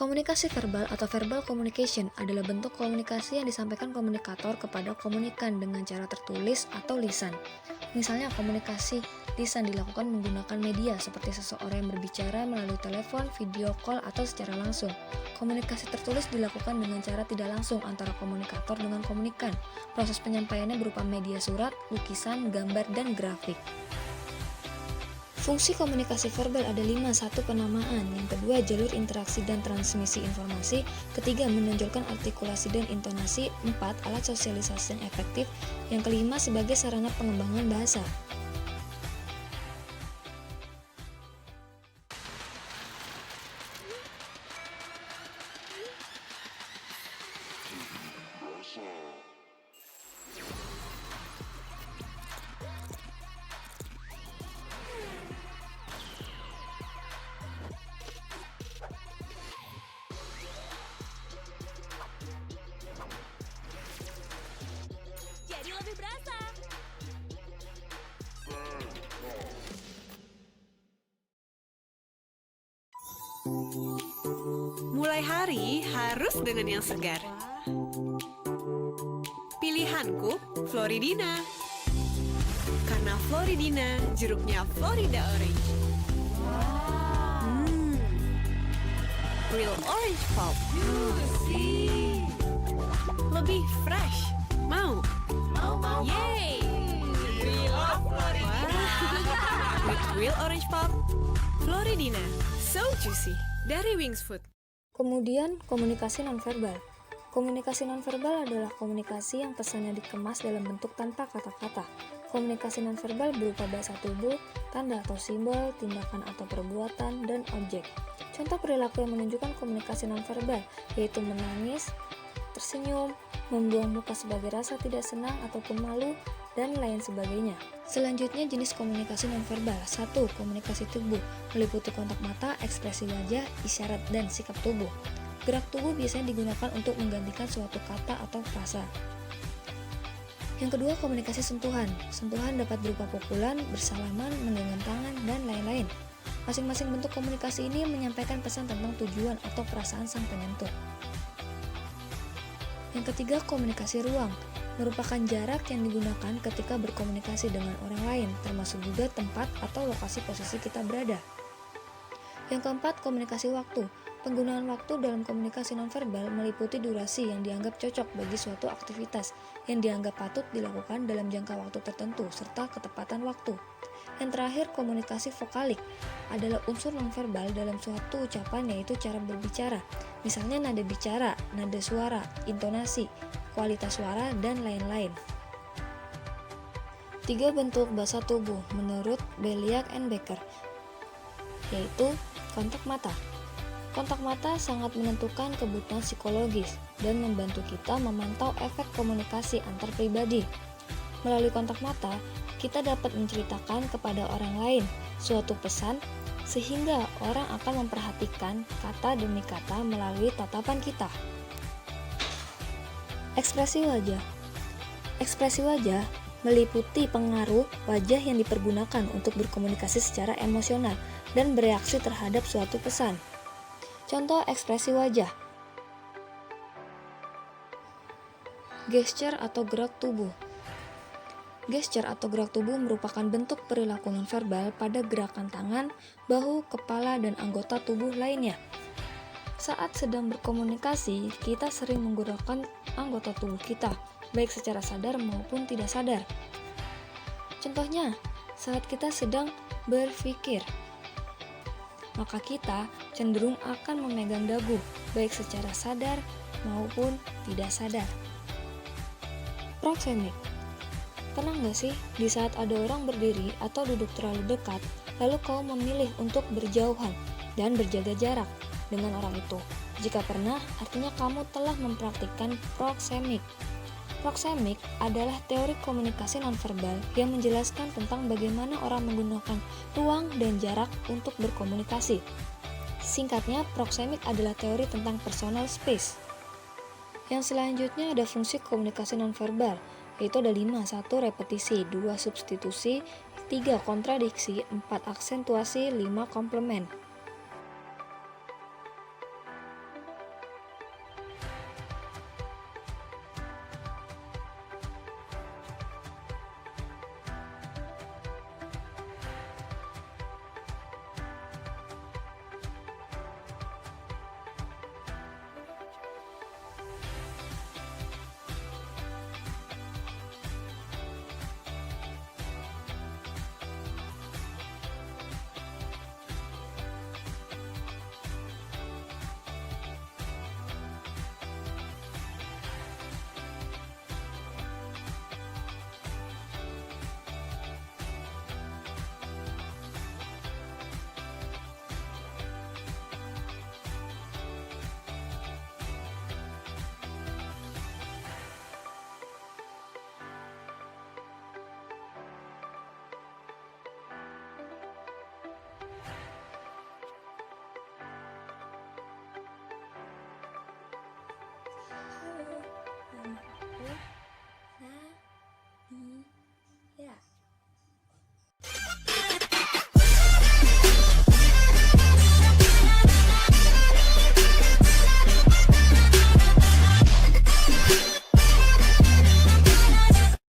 Komunikasi verbal atau verbal communication adalah bentuk komunikasi yang disampaikan komunikator kepada komunikan dengan cara tertulis atau lisan. Misalnya komunikasi lisan dilakukan menggunakan media seperti seseorang yang berbicara melalui telepon, video call, atau secara langsung. Komunikasi tertulis dilakukan dengan cara tidak langsung antara komunikator dengan komunikan. Proses penyampaiannya berupa media surat, lukisan, gambar, dan grafik. Fungsi komunikasi verbal ada 5. 1. Penamaan. Yang kedua, jalur interaksi dan transmisi informasi. Ketiga, menonjolkan artikulasi dan intonasi. 4. Alat sosialisasi yang efektif. Yang kelima, sebagai sarana pengembangan bahasa. Jadi lebih berasa. Mulai hari harus dengan yang segar. Pilihanku Floridina. Karena Floridina jeruknya Florida Orange. Real orange pulp. Lebih fresh. Mau? Yay! We love Florida. With real orange pulp, Floridina, so juicy. Dari Wings Food. Kemudian, komunikasi nonverbal. Komunikasi nonverbal adalah komunikasi yang pesannya dikemas dalam bentuk tanpa kata-kata. Komunikasi nonverbal berupa bahasa tubuh, tanda atau simbol, tindakan atau perbuatan, dan objek. Contoh perilaku yang menunjukkan komunikasi nonverbal yaitu menangis, tersenyum, membuang muka sebagai rasa tidak senang ataupun malu, dan lain sebagainya. Selanjutnya, jenis komunikasi nonverbal. 1. Komunikasi tubuh, meliputi kontak mata, ekspresi wajah, isyarat, dan sikap tubuh. Gerak tubuh biasanya digunakan untuk menggantikan suatu kata atau frasa. Yang kedua, komunikasi sentuhan. Sentuhan dapat berupa pukulan, bersalaman, menggenggam tangan, dan lain-lain. Masing-masing bentuk komunikasi ini menyampaikan pesan tentang tujuan atau perasaan sang penyentuh. Yang ketiga, komunikasi ruang, merupakan jarak yang digunakan ketika berkomunikasi dengan orang lain, termasuk juga tempat atau lokasi posisi kita berada. Yang keempat, komunikasi waktu. Penggunaan waktu dalam komunikasi nonverbal meliputi durasi yang dianggap cocok bagi suatu aktivitas yang dianggap patut dilakukan dalam jangka waktu tertentu, serta ketepatan waktu. Yang terakhir, komunikasi vokalik adalah unsur nonverbal dalam suatu ucapan, yaitu cara berbicara. Misalnya nada bicara, nada suara, intonasi, kualitas suara, dan lain-lain. 3 bentuk bahasa tubuh menurut Beliak and Becker, yaitu kontak mata. Kontak mata sangat menentukan kebutuhan psikologis dan membantu kita memantau efek komunikasi antar pribadi. Melalui kontak mata, kita dapat menceritakan kepada orang lain suatu pesan sehingga orang akan memperhatikan kata demi kata melalui tatapan kita. Ekspresi wajah. Ekspresi wajah meliputi pengaruh wajah yang dipergunakan untuk berkomunikasi secara emosional dan bereaksi terhadap suatu pesan. Contoh ekspresi wajah. Gesture atau gerak tubuh. Gesture atau gerak tubuh merupakan bentuk perilaku nonverbal pada gerakan tangan, bahu, kepala, dan anggota tubuh lainnya. Saat sedang berkomunikasi, kita sering menggunakan anggota tubuh kita, baik secara sadar maupun tidak sadar. Contohnya, saat kita sedang berpikir, maka kita cenderung akan memegang dagu, baik secara sadar maupun tidak sadar. Proxemic. Pernah nggak sih di saat ada orang berdiri atau duduk terlalu dekat, lalu kau memilih untuk berjauhan dan berjaga jarak dengan orang itu? Jika pernah, artinya kamu telah mempraktikkan proxemic. Proxemic adalah teori komunikasi nonverbal yang menjelaskan tentang bagaimana orang menggunakan ruang dan jarak untuk berkomunikasi. Singkatnya, proxemic adalah teori tentang personal space. Yang selanjutnya ada fungsi komunikasi nonverbal, yaitu ada 5. 1. Repetisi, 2. Substitusi, 3. Kontradiksi, 4. Aksentuasi, 5. Komplement.